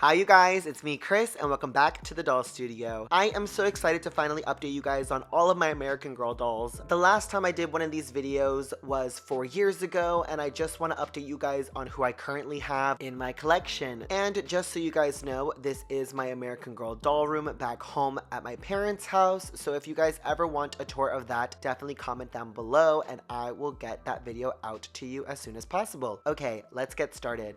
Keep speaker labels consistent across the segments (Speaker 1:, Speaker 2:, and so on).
Speaker 1: Hi you guys, it's me Kris and welcome back to the doll studio. I am so excited to finally update you guys on all of my American Girl dolls. The last time I did one of these videos was 4 years ago and I just want to update you guys on who I currently have in my collection. And just so you guys know, this is my American Girl doll room back home at my parents' house. So if you guys ever want a tour of that, definitely comment down below and I will get that video out to you as soon as possible. Okay, let's get started.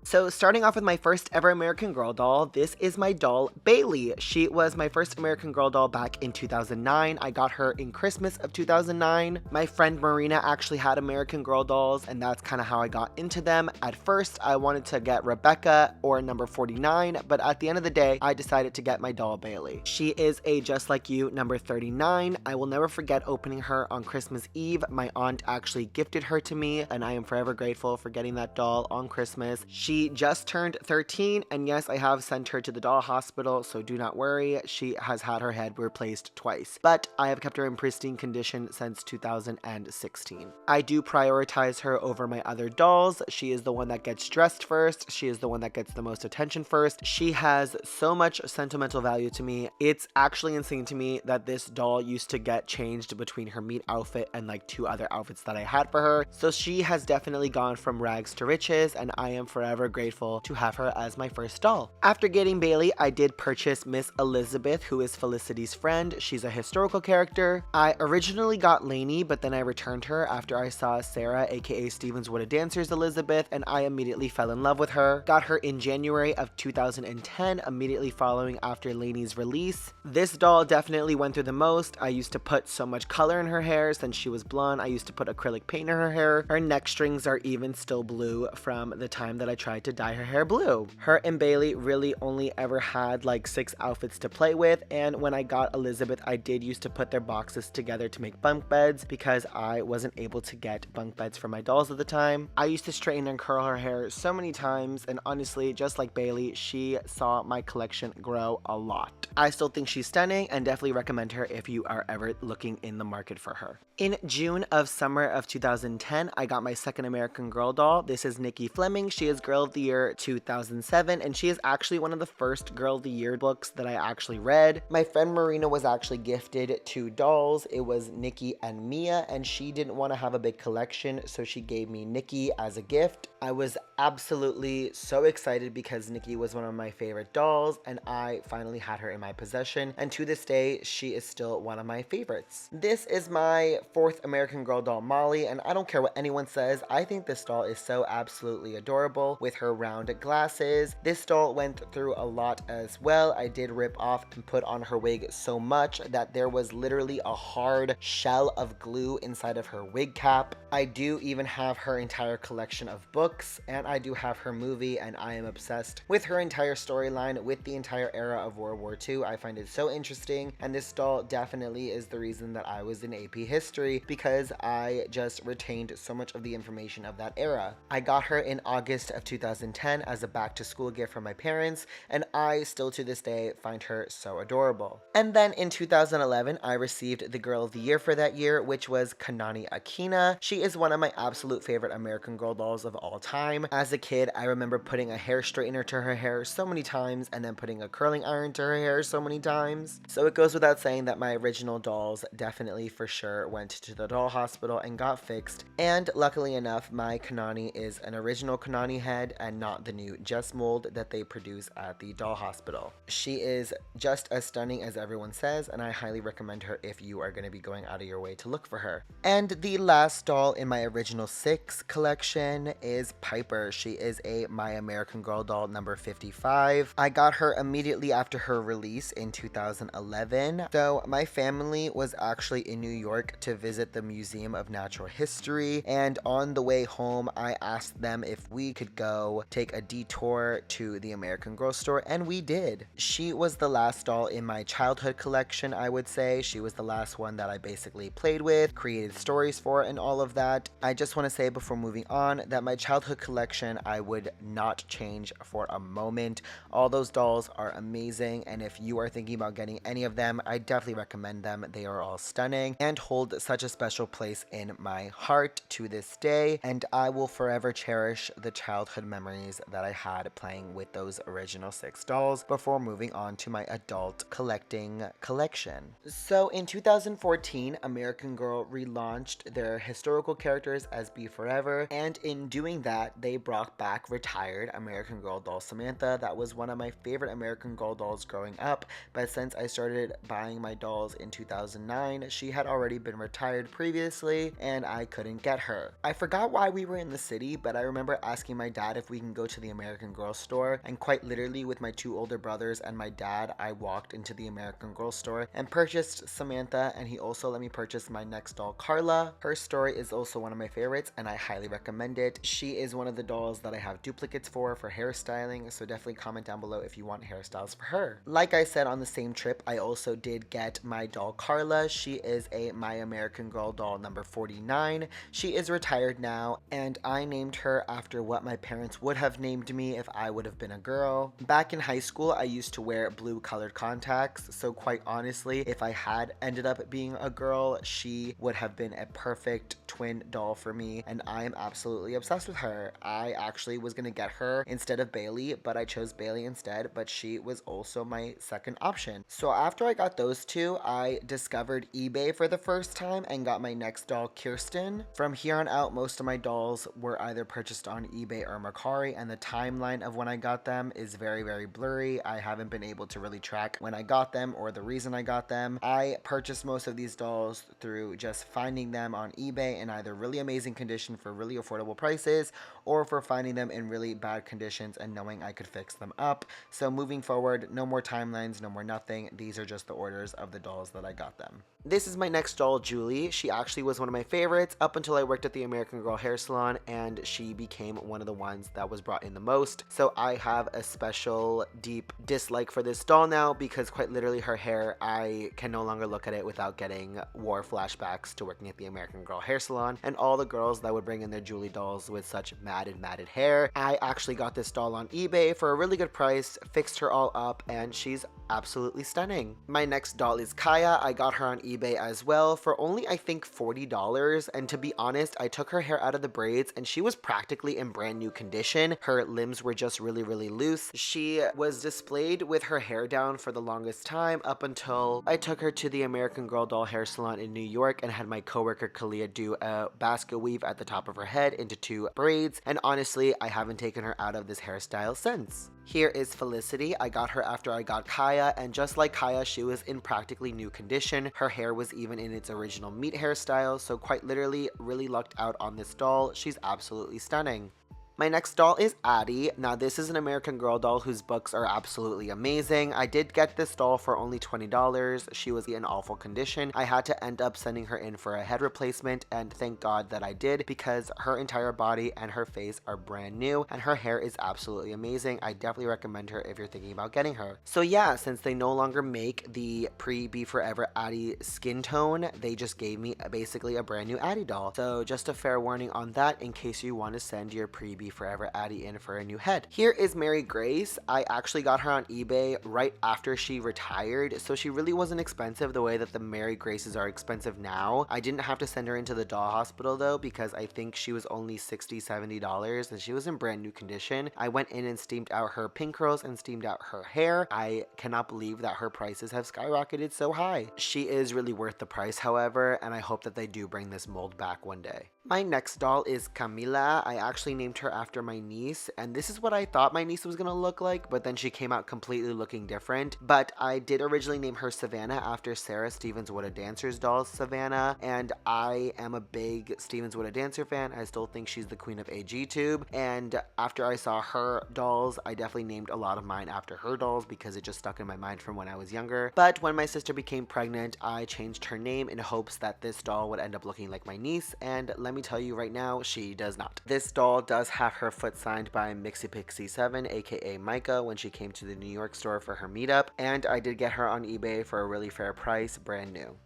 Speaker 1: So starting off with my first ever American Girl doll, this is my doll, Bailey. She was my first American Girl doll back in 2009. I got her in Christmas of 2009. My friend Marina actually had American Girl dolls, and that's kind of how I got into them. At first, I wanted to get Rebecca or number 49, but at the end of the day, I decided to get my doll, Bailey. She is a Just Like You number 39. I will never forget opening her on Christmas Eve. My aunt actually gifted her to me, and I am forever grateful for getting that doll on Christmas. She just turned 13, and yes, I have sent her to the doll hospital, so do not worry. She has had her head replaced twice, but I have kept her in pristine condition since 2016. I do prioritize her over my other dolls. She is the one that gets dressed first. She is the one that gets the most attention first. She has so much sentimental value to me. It's actually insane to me that this doll used to get changed between her meet outfit and like 2 other outfits that I had for her. So she has definitely gone from rags to riches, and I am forever grateful to have her as my first doll. After getting Bailey, I did purchase Miss Elizabeth, who is Felicity's friend. She's a historical character. I originally got Lainey, but then I returned her after I saw Sarah, aka Steven's What a Dancer's Elizabeth, and I immediately fell in love with her. Got her in January of 2010, immediately following after Lainey's release. This doll definitely went through the most. I used to put so much color in her hair since she was blonde. I used to put acrylic paint in her hair. Her neck strings are even still blue from the time that I tried to dye her hair blue. Her and Bailey really only ever had like 6 outfits to play with, and when I got Elizabeth, I did used to put their boxes together to make bunk beds because I wasn't able to get bunk beds for my dolls at the time. I used to straighten and curl her hair so many times, and honestly, just like Bailey, she saw my collection grow a lot. I still think she's stunning and definitely recommend her if you are ever looking in the market for her. In June of summer of 2010, I got my second American Girl doll. This is Nikki Fleming. She is Girl of the Year 2007, and she is actually one of the first Girl of the Year books that I actually read. My friend Marina was actually gifted 2 dolls. It was Nikki and Mia, and she didn't want to have a big collection, so she gave me Nikki as a gift. I was absolutely so excited because Nikki was one of my favorite dolls, and I finally had her in my possession, and to this day, she is still one of my favorites. This is my 4th American Girl doll, Molly, and I don't care what anyone says, I think this doll is so absolutely adorable with her round glasses. This doll went through a lot as well. I did rip off and put on her wig so much that there was literally a hard shell of glue inside of her wig cap. I do even have her entire collection of books, and I do have her movie, and I am obsessed with her entire storyline with the entire era of World War II. I find it so interesting, and this doll definitely is the reason that I was in AP history because I just retained so much of the information of that era. I got her in August of 2010 as a back-to-school gift from my parents, and I still to this day find her so adorable. And then in 2011, I received the Girl of the Year for that year, which was Kanani Akina. She is one of my absolute favorite American Girl dolls of all time. As a kid, I remember putting a hair straightener to her hair so many times and then putting a curling iron to her hair so many times. So it goes without saying that my original dolls definitely for sure went to the doll hospital and got fixed. And luckily enough, my Kanani is an original Kanani head and not the new Jess mold that they produce at the doll hospital. She is just as stunning as everyone says, and I highly recommend her if you are going to be going out of your way to look for her. And the last doll in my original 6 collection is Piper. She is a My American Girl doll number 55. I got her immediately after her release in 2011. So my family was actually in New York to visit the Museum of Natural History, and on the way home, I asked them if we could go take a detour to the American Girl store, and we did. She was the last doll in my childhood collection, I would say. She was the last one that I basically played with, created stories for, and all of that. I just want to say before moving on that my childhood collection I would not change for a moment. All those dolls are amazing, and if you are thinking about getting any of them, I definitely recommend them. They are all stunning and hold such a special place in my heart to this day, and I will forever cherish the childhood childhood memories that I had playing with those original 6 dolls before moving on to my adult collecting collection. So in 2014, American Girl relaunched their historical characters as Be Forever, and in doing that, they brought back retired American Girl doll Samantha. That was one of my favorite American Girl dolls growing up, but since I started buying my dolls in 2009, she had already been retired previously, and I couldn't get her. I forgot why we were in the city, but I remember asking my dad if we can go to the American Girl store, and quite literally with my 2 older brothers and my dad, I walked into the American Girl store and purchased Samantha, and he also let me purchase my next doll, Carla. Her story is also one of my favorites, and I highly recommend it. She is one of the dolls that I have duplicates for hairstyling, so definitely comment down below if you want hairstyles for her. Like I said, on the same trip, I also did get my doll, Carla. She is a My American Girl doll number 49. She is retired now, and I named her after what my parents would have named me if I would have been a girl. Back in high school, I used to wear blue colored contacts, so quite honestly, if I had ended up being a girl, she would have been a perfect twin doll for me, and I am absolutely obsessed with her. I actually was gonna get her instead of Bailey, but I chose Bailey instead, but she was also my second option. So after I got those 2, I discovered eBay for the first time and got my next doll, Kirsten. From here on out, most of my dolls were either purchased on eBay or Mercari, and the timeline of when I got them is very, very blurry. I haven't been able to really track when I got them or the reason I got them. I purchased most of these dolls through just finding them on eBay in either really amazing condition for really affordable prices, or for finding them in really bad conditions and knowing I could fix them up. So moving forward, no more timelines, no more nothing. These are just the orders of the dolls that I got them. This is my next doll, Julie. She actually was one of my favorites up until I worked at the American Girl hair salon, and she became one of the ones that was brought in the most. So I have a special deep dislike for this doll now, because quite literally her hair, I can no longer look at it without getting war flashbacks to working at the American Girl hair salon and all the girls that would bring in their Julie dolls with such matted hair. I actually got this doll on eBay for a really good price, fixed her all up, and she's absolutely stunning. My next doll is Kaya. I got her on eBay as well for only, I think, $40, and to be honest, I took her hair out of the braids and she was practically in brand new condition. Her limbs were just really, really loose. She was displayed with her hair down for the longest time up until I took her to the American Girl doll hair salon in New York and had my coworker Kalia do a basket weave at the top of her head into 2 braids, and honestly, I haven't taken her out of this hairstyle since. Here is Felicity. I got her after I got Kaya, and just like Kaya, she was in practically new condition. Her hair was even in its original meat hairstyle, so quite literally, really lucked out on this doll. She's absolutely stunning. My next doll is Addie. Now this is an American Girl doll whose books are absolutely amazing. I did get this doll for only $20. She was in awful condition. I had to end up sending her in for a head replacement, and thank God that I did, because her entire body and her face are brand new and her hair is absolutely amazing. I definitely recommend her if you're thinking about getting her. So yeah, since they no longer make the pre-Be Forever Addie skin tone, they just gave me basically a brand new Addie doll. So just a fair warning on that in case you want to send your pre-Be Forever Addie in for a new head. Here is Mary Grace. I actually got her on eBay right after she retired, so she really wasn't expensive the way that the Mary Graces are expensive now. I didn't have to send her into the doll hospital though, because I think she was only $60-$70 and she was in brand new condition. I went in and steamed out her pink curls and steamed out her hair. I cannot believe that her prices have skyrocketed so high. She is really worth the price, however, and I hope that they do bring this mold back one day. My next doll is Camila. I actually named her after my niece, and this is what I thought my niece was gonna look like, but then she came out completely looking different. But I did originally name her Savannah after Sarah Stevens What a Dancer's doll, Savannah, and I am a big Stevens What a Dancer fan. I still think she's the queen of AG-tube, and after I saw her dolls, I definitely named a lot of mine after her dolls because it just stuck in my mind from when I was younger. But when my sister became pregnant, I changed her name in hopes that this doll would end up looking like my niece, and let me tell you right now, she does not. This doll does have her foot signed by Mixie Pixie 7, aka Micah, when she came to the New York store for her meetup, and I did get her on eBay for a really fair price, brand new.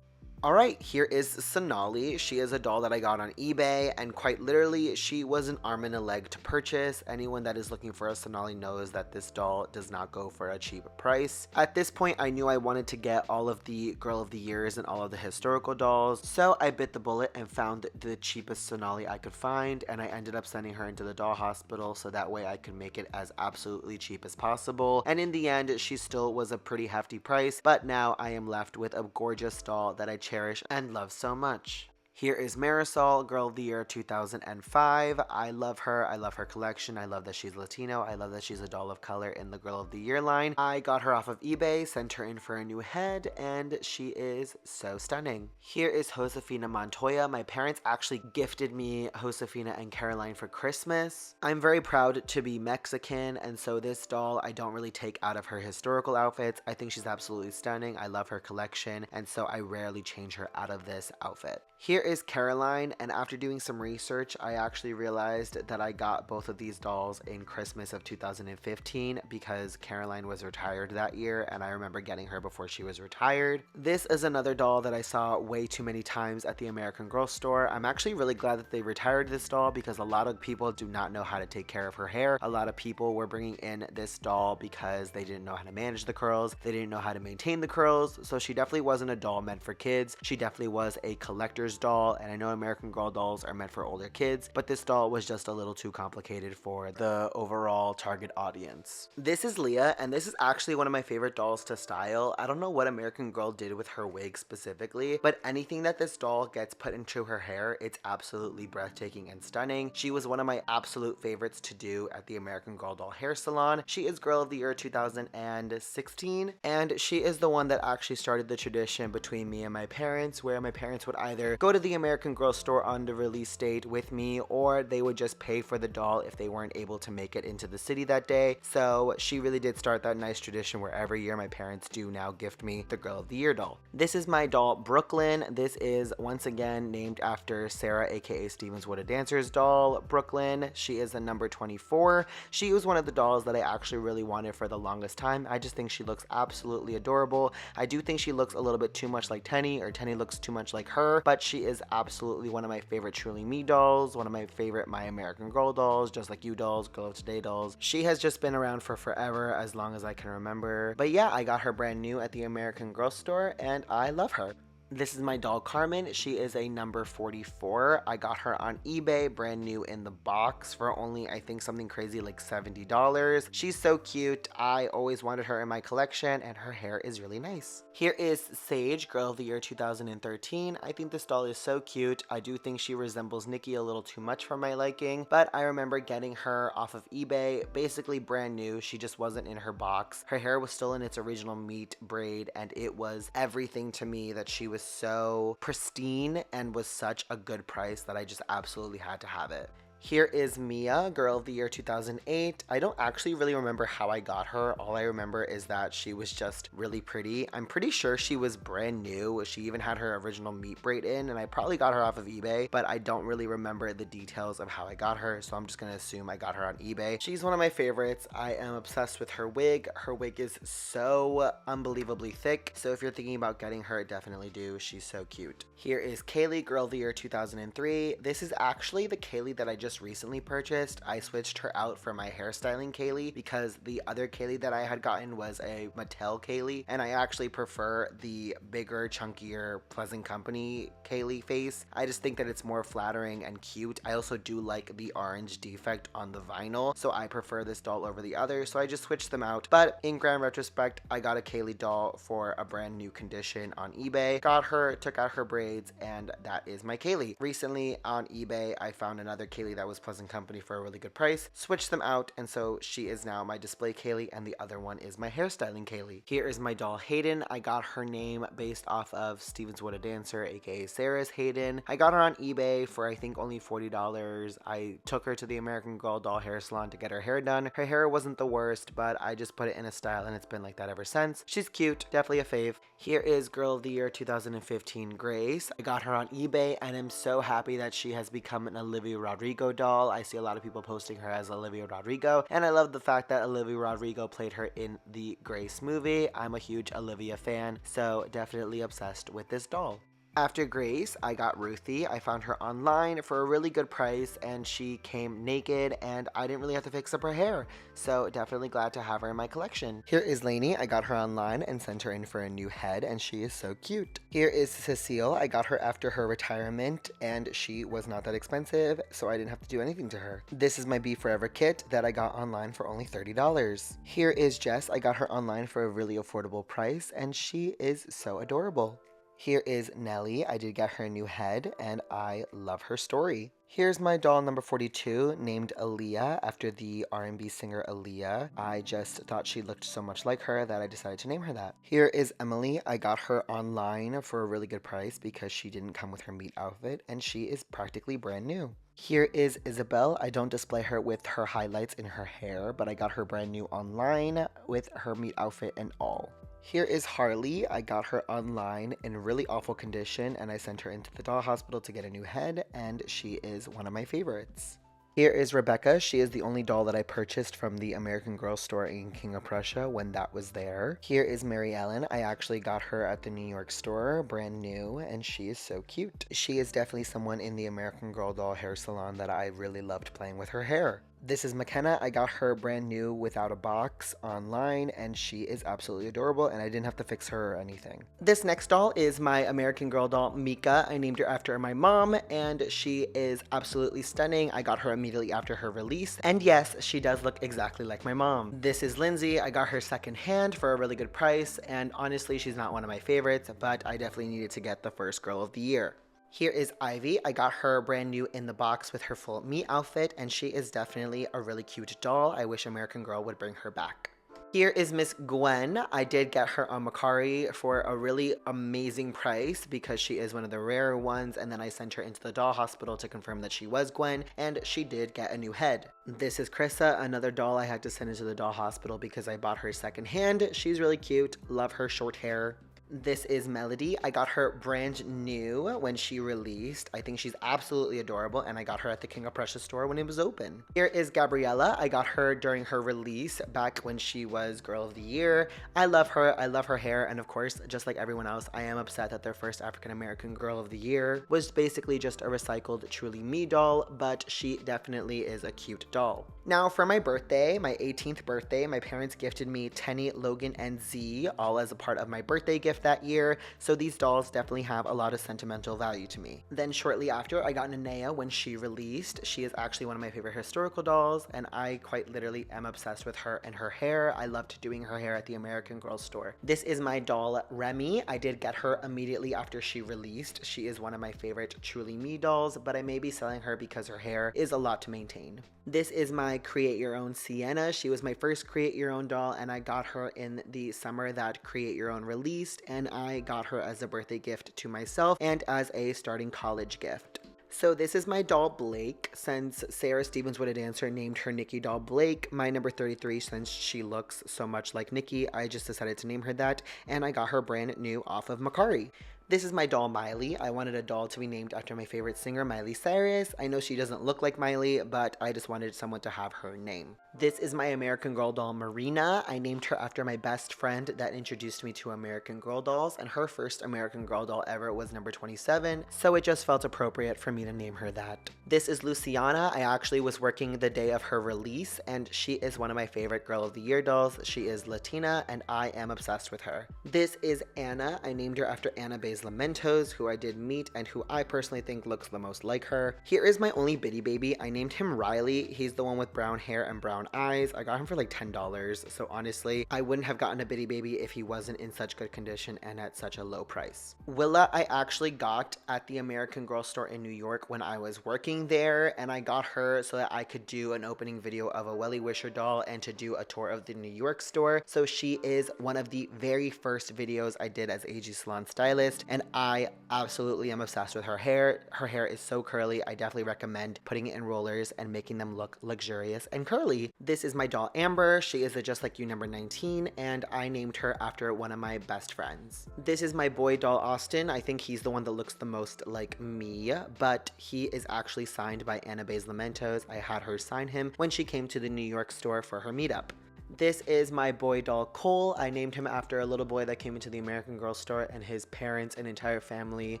Speaker 1: Alright, here is Sonali. She is a doll that I got on eBay, and quite literally, she was an arm and a leg to purchase. Anyone that is looking for a Sonali knows that this doll does not go for a cheap price. At this point, I knew I wanted to get all of the Girl of the Years and all of the historical dolls, so I bit the bullet and found the cheapest Sonali I could find, and I ended up sending her into the doll hospital so that way I could make it as absolutely cheap as possible. And in the end, she still was a pretty hefty price, but now I am left with a gorgeous doll that I cherish and love so much. Here is Marisol, Girl of the Year 2005. I love her. I love her collection. I love that she's Latino. I love that she's a doll of color in the Girl of the Year line. I got her off of eBay, sent her in for a new head, and she is so stunning. Here is Josefina Montoya. My parents actually gifted me Josefina and Caroline for Christmas. I'm very proud to be Mexican, and so this doll I don't really take out of her historical outfits. I think she's absolutely stunning. I love her collection, and so I rarely change her out of this outfit. Here is Caroline, and after doing some research, I actually realized that I got both of these dolls in Christmas of 2015 because Caroline was retired that year, and I remember getting her before she was retired. This is another doll that I saw way too many times at the American Girl store. I'm actually really glad that they retired this doll because a lot of people do not know how to take care of her hair. A lot of people were bringing in this doll because they didn't know how to manage the curls, they didn't know how to maintain the curls, so she definitely wasn't a doll meant for kids. She definitely was a collector's doll, and I know American Girl dolls are meant for older kids, but this doll was just a little too complicated for the overall target audience. This is Leah, and this is actually one of my favorite dolls to style. I don't know what American Girl did with her wig specifically, but anything that this doll gets put into her hair, it's absolutely breathtaking and stunning. She was one of my absolute favorites to do at the American Girl doll hair salon. She is Girl of the Year 2016, and she is the one that actually started the tradition between me and my parents, where my parents would either go to the American Girl store on the release date with me, or they would just pay for the doll if they weren't able to make it into the city that day. So she really did start that nice tradition where every year my parents do now gift me the Girl of the Year doll. This is my doll Brooklyn. This is once again named after Sarah, aka Steven's What a Dancer's doll, Brooklyn. She is a number 24. She was one of the dolls that I actually really wanted for the longest time. I just think she looks absolutely adorable. I do think she looks a little bit too much like Tenny, or Tenny looks too much like her, but she is absolutely one of my favorite Truly Me dolls, one of my favorite My American Girl dolls, Just Like You dolls, Girl of Today dolls. She has just been around for forever, as long as I can remember. But yeah, I got her brand new at the American Girl store, and I love her. This is my doll Carmen. She is a number 44. I got her on eBay, brand new in the box, for only I think something crazy like $70. She's so cute. I always wanted her in my collection, and her hair is really nice. Here is Sage, Girl of the Year 2013. I think this doll is so cute. I do think she resembles Nikki a little too much for my liking, but I remember getting her off of eBay, basically brand new. She just wasn't in her box. Her hair was still in its original meat braid, and it was everything to me that she was so pristine and was such a good price that I just absolutely had to have it. Here is Mia, Girl of the Year 2008. I don't actually really remember how I got her. All I remember is that she was just really pretty. I'm pretty sure she was brand new. She even had her original meat braid in, and I probably got her off of eBay, but I don't really remember the details of how I got her, so I'm just gonna assume I got her on eBay. She's one of my favorites. I am obsessed with her wig. Her wig is so unbelievably thick, so if you're thinking about getting her, definitely do. She's so cute. Here is Kaylee, Girl of the Year 2003. This is actually the Kaylee that I just recently purchased. I switched her out for my hairstyling Kaylee because the other Kaylee that I had gotten was a Mattel Kaylee, and I actually prefer the bigger, chunkier, Pleasant Company Kaylee face. I just think that it's more flattering and cute. I also do like the orange defect on the vinyl, so I prefer this doll over the other, so I just switched them out. But in grand retrospect, I got a Kaylee doll for a brand new condition on eBay. Got her, took out her braids, and that is my Kaylee. Recently on eBay, I found another Kaylee that was Pleasant Company for a really good price, switched them out, and so she is now my display Kaylee, and the other one is my hairstyling Kaylee. Here is my doll Hayden. I got her name based off of Steven's What a Dancer, aka Sarah's Hayden. I got her on eBay for I think only $40. I took her to the American Girl doll hair salon to get her hair done. Her hair wasn't the worst, but I just put it in a style, and it's been like that ever since. She's cute, definitely a fave. Here is Girl of the Year 2015 Grace. I got her on eBay, and I'm so happy that she has become an Olivia Rodrigo doll. I see a lot of people posting her as Olivia Rodrigo, and I love the fact that Olivia Rodrigo played her in the Grace movie. I'm a huge Olivia fan, so definitely obsessed with this doll. After Grace, I got Ruthie. I found her online for a really good price and she came naked and I didn't really have to fix up her hair. So definitely glad to have her in my collection. Here is Lainey. I got her online and sent her in for a new head and she is so cute. Here is Cecile. I got her after her retirement and she was not that expensive, so I didn't have to do anything to her. This is my Be Forever kit that I got online for only $30. Here is Jess. I got her online for a really affordable price and she is so adorable. Here is Nellie. I did get her a new head and I love her story. Here's my doll number 42 named Aaliyah after the R&B singer Aaliyah. I just thought she looked so much like her that I decided to name her that. Here is Emily. I got her online for a really good price because she didn't come with her meet outfit and she is practically brand new. Here is Isabel. I don't display her with her highlights in her hair, but I got her brand new online with her meet outfit and all. Here is Harley. I got her online in really awful condition and I sent her into the doll hospital to get a new head and she is one of my favorites. Here is Rebecca. She is the only doll that I purchased from the American Girl store in King of Prussia when that was there. Here is Mary Ellen. I actually got her at the New York store, brand new, and she is so cute. She is definitely someone in the American Girl doll hair salon that I really loved playing with her hair. This is McKenna. I got her brand new without a box online and she is absolutely adorable and I didn't have to fix her or anything. This next doll is my American Girl doll, Mika. I named her after my mom and she is absolutely stunning. I got her immediately after her release and yes, she does look exactly like my mom. This is Lindsay. I got her secondhand for a really good price and honestly she's not one of my favorites, but I definitely needed to get the first girl of the year. Here is Ivy. I got her brand new in the box with her full me outfit and she is definitely a really cute doll. I wish American Girl would bring her back. Here is Miss Gwen. I did get her on Macari for a really amazing price because she is one of the rarer ones and then I sent her into the doll hospital to confirm that she was Gwen and she did get a new head. This is Krissa, another doll I had to send into the doll hospital because I bought her secondhand. She's really cute. Love her short hair. This is Melody. I got her brand new when she released. I think she's absolutely adorable and I got her at the King of Prussia store when it was open. Here is Gabriella. I got her during her release back when she was Girl of the Year. I love her. I love her hair and of course, just like everyone else, I am upset that their first African American Girl of the Year was basically just a recycled Truly Me doll, but she definitely is a cute doll. Now for my birthday, my 18th birthday, my parents gifted me Tenny, Logan, and Z all as a part of my birthday gift that year, so these dolls definitely have a lot of sentimental value to me. Then shortly after, I got Nanea when she released. She is actually one of my favorite historical dolls, and I quite literally am obsessed with her and her hair. I loved doing her hair at the American Girl store. This is my doll, Remy. I did get her immediately after she released. She is one of my favorite Truly Me dolls, but I may be selling her because her hair is a lot to maintain. This is my Create Your Own Sienna. She was my first Create Your Own doll, and I got her in the summer that Create Your Own released, and I got her as a birthday gift to myself and as a starting college gift. So this is my doll Blake. Since Sarah Stevens Would a Dancer named her Nikki doll Blake, my number 33, since she looks so much like Nikki, I just decided to name her that, and I got her brand new off of Macari. This is my doll Miley. I wanted a doll to be named after my favorite singer, Miley Cyrus. I know she doesn't look like Miley, but I just wanted someone to have her name. This is my American Girl doll Marina. I named her after my best friend that introduced me to American Girl dolls, and her first American Girl doll ever was number 27, so it just felt appropriate for me to name her that. This is Luciana. I actually was working the day of her release, and she is one of my favorite Girl of the Year dolls. She is Latina, and I am obsessed with her. This is Anna. I named her after Anna Bays Lamentos, who I did meet and who I personally think looks the most like her. Here is my only bitty baby. I named him Riley. He's the one with brown hair and brown eyes. I got him for like $10, so honestly, I wouldn't have gotten a bitty baby if he wasn't in such good condition and at such a low price. Willa, I actually got at the American Girl store in New York when I was working there, and I got her so that I could do an opening video of a Welly Wisher doll and to do a tour of the New York store. So she is one of the very first videos I did as AG Salon stylist, and I absolutely am obsessed with her hair. Her hair is so curly. I definitely recommend putting it in rollers and making them look luxurious and curly. This is my doll Amber. She is a Just Like You number 19, and I named her after one of my best friends. This is my boy doll Austin. I think he's the one that looks the most like me, but he is actually signed by Anna Bays Lamentos. I had her sign him when she came to the New York store for her meetup. This is my boy doll Cole. I named him after a little boy that came into the American Girl store, and his parents and entire family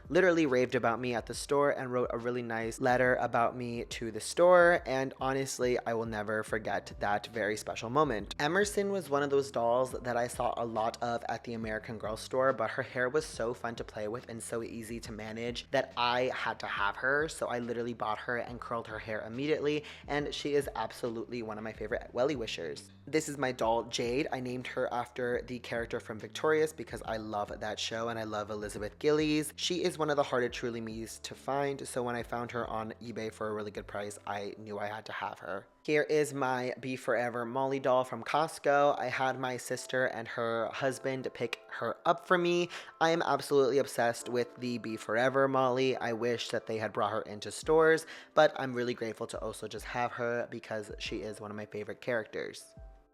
Speaker 1: literally raved about me at the store and wrote a really nice letter about me to the store, and honestly I will never forget that very special moment. Emerson was one of those dolls that I saw a lot of at the American Girl store, but her hair was so fun to play with and so easy to manage that I had to have her, so I literally bought her and curled her hair immediately, and she is absolutely one of my favorite welly wishers. This is my doll Jade. I named her after the character from Victorious because I love that show and I love Elizabeth Gillies. She is one of the harder truly me's to find, so when I found her on eBay for a really good price, I knew I had to have her. Here is my Be Forever Molly doll from Costco. I had my sister and her husband pick her up for me. I am absolutely obsessed with the Be Forever Molly. I wish that they had brought her into stores, but I'm really grateful to also just have her because she is one of my favorite characters.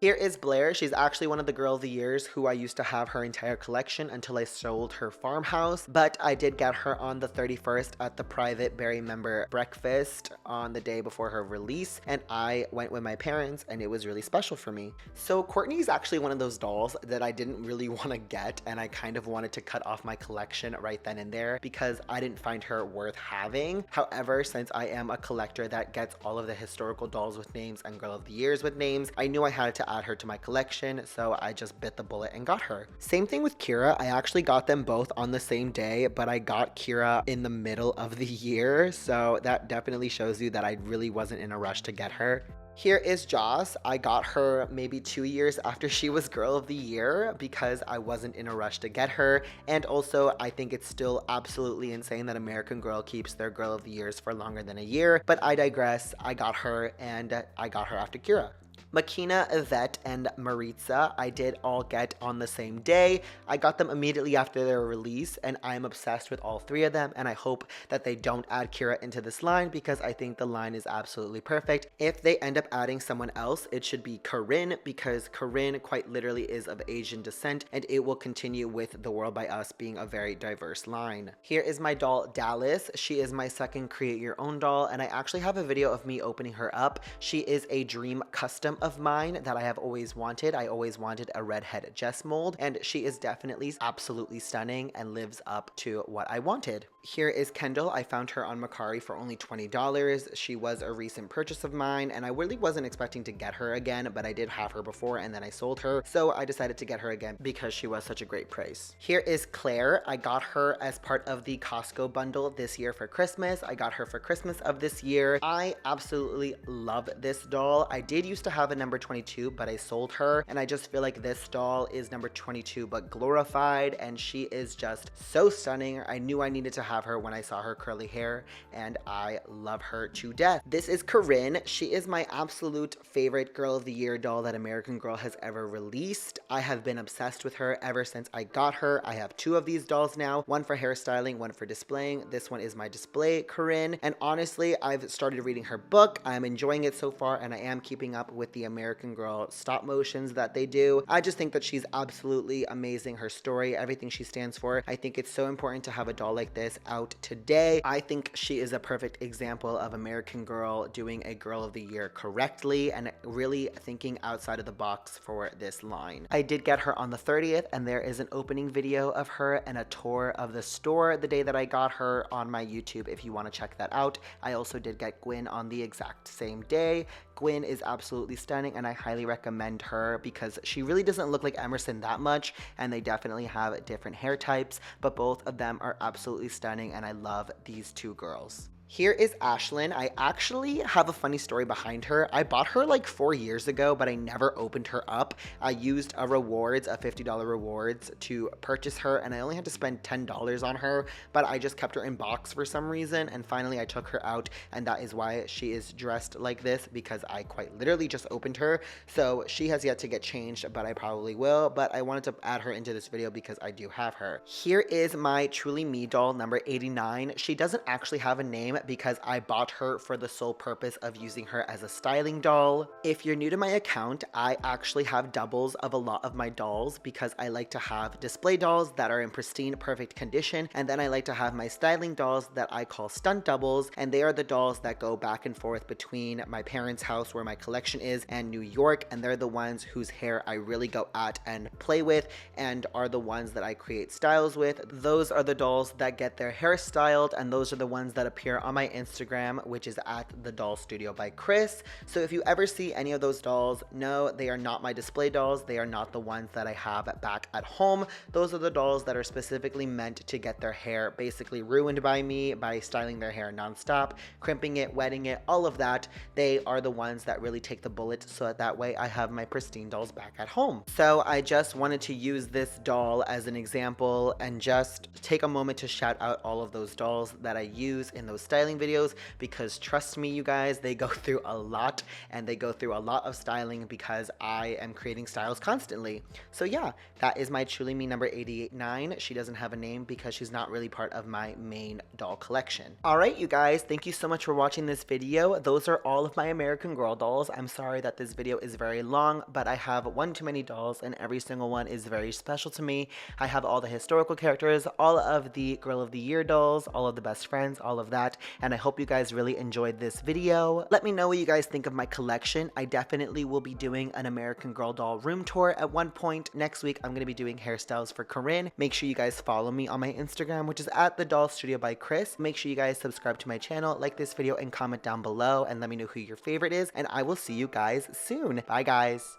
Speaker 1: Here is Blair. She's actually one of the Girl of the Years who I used to have her entire collection until I sold her farmhouse, but I did get her on the 31st at the private Berry member breakfast on the day before her release, and I went with my parents and it was really special for me. So Courtney is actually one of those dolls that I didn't really want to get, and I kind of wanted to cut off my collection right then and there because I didn't find her worth having. However, since I am a collector that gets all of the historical dolls with names and Girl of the Years with names, I knew I had to add her to my collection, so I just bit the bullet and got her. Same thing with Kira. I actually got them both on the same day, but I got Kira in the middle of the year, so that definitely shows you that I really wasn't in a rush to get her. Here is Joss. I got her maybe 2 years after she was Girl of the Year because I wasn't in a rush to get her, and also I think it's still absolutely insane that American Girl keeps their Girl of the Years for longer than a year, but I digress. I got her, and I got her after Kira. Makina, Yvette, and Maritza I did all get on the same day. I got them immediately after their release, and I'm obsessed with all three of them, and I hope that they don't add Kira into this line because I think the line is absolutely perfect. If they end up adding someone else, it should be Corinne, because Corinne quite literally is of Asian descent, and it will continue with The World by Us being a very diverse line. Here is my doll Dallas. She is my second create your own doll, and I actually have a video of me opening her up. She is a dream custom of mine that I have always wanted. I always wanted a redhead Jess mold, and she is definitely absolutely stunning and lives up to what I wanted. Here is Kendall. I found her on Mercari for only $20. She was a recent purchase of mine, and I really wasn't expecting to get her again, but I did have her before and then I sold her, so I decided to get her again because she was such a great price. Here is Claire. I got her as part of the Costco bundle this year for Christmas. I got her for Christmas of this year. I absolutely love this doll. I did used to have a number 22, but I sold her, and I just feel like this doll is number 22 but glorified, and she is just so stunning. I knew I needed to have her when I saw her curly hair, and I love her to death. This is Corinne. She is my absolute favorite Girl of the Year doll that American Girl has ever released. I have been obsessed with her ever since I got her. I have two of these dolls now, one for hairstyling, one for displaying. This one is my display Corinne, and honestly, I've started reading her book. I'm enjoying it so far, and I am keeping up with the American Girl stop motions that they do. I just think that she's absolutely amazing. Her story, everything she stands for. I think it's so important to have a doll like this out today. I think she is a perfect example of American Girl doing a Girl of the Year correctly and really thinking outside of the box for this line. I did get her on the 30th, and there is an opening video of her and a tour of the store the day that I got her on my YouTube if you want to check that out. I also did get Gwen on the exact same day. Gwen is absolutely stunning, and I highly recommend her because she really doesn't look like Emerson that much, and they definitely have different hair types, but both of them are absolutely stunning, and I love these two girls. Here is Ashlyn. I actually have a funny story behind her. I bought her like 4 years ago, but I never opened her up. I used a $50 rewards to purchase her, and I only had to spend $10 on her, but I just kept her in box for some reason, and finally I took her out, and that is why she is dressed like this, because I quite literally just opened her. So she has yet to get changed, but I probably will, but I wanted to add her into this video because I do have her. Here is my Truly Me doll number 89. She doesn't actually have a name, name because I bought her for the sole purpose of using her as a styling doll. If you're new to my account, I actually have doubles of a lot of my dolls because I like to have display dolls that are in pristine, perfect condition, and then I like to have my styling dolls that I call stunt doubles, and they are the dolls that go back and forth between my parents' house where my collection is and New York, and they're the ones whose hair I really go at and play with and are the ones that I create styles with. Those are the dolls that get their hair styled, and those are the ones that appear on my Instagram, which is at the Doll Studio by Kris. So if you ever see any of those dolls, no, they are not my display dolls. They are not the ones that I have back at home. Those are the dolls that are specifically meant to get their hair basically ruined by me by styling their hair nonstop, crimping it, wetting it, all of that. They are the ones that really take the bullet, so that way I have my pristine dolls back at home. So I just wanted to use this doll as an example and just take a moment to shout out all of those dolls that I use in those styling videos, because trust me, you guys, they go through a lot, and they go through a lot of styling because I am creating styles constantly. So yeah, that is my Truly Me number 889. She doesn't have a name because she's not really part of my main doll collection. All right, you guys, thank you so much for watching this video. Those are all of my American Girl dolls. I'm sorry that this video is very long, but I have one too many dolls, and every single one is very special to me. I have all the historical characters, all of the Girl of the Year dolls, all of the best friends, all of that, and I hope you guys really enjoyed this video. Let me know what you guys think of my collection. I definitely will be doing an American Girl doll room tour at one point. Next week, I'm going to be doing hairstyles for Corinne. Make sure you guys follow me on my Instagram, which is at the Doll Studio by Kris. Make sure you guys subscribe to my channel, like this video, and comment down below, and let me know who your favorite is, and I will see you guys soon. Bye, guys.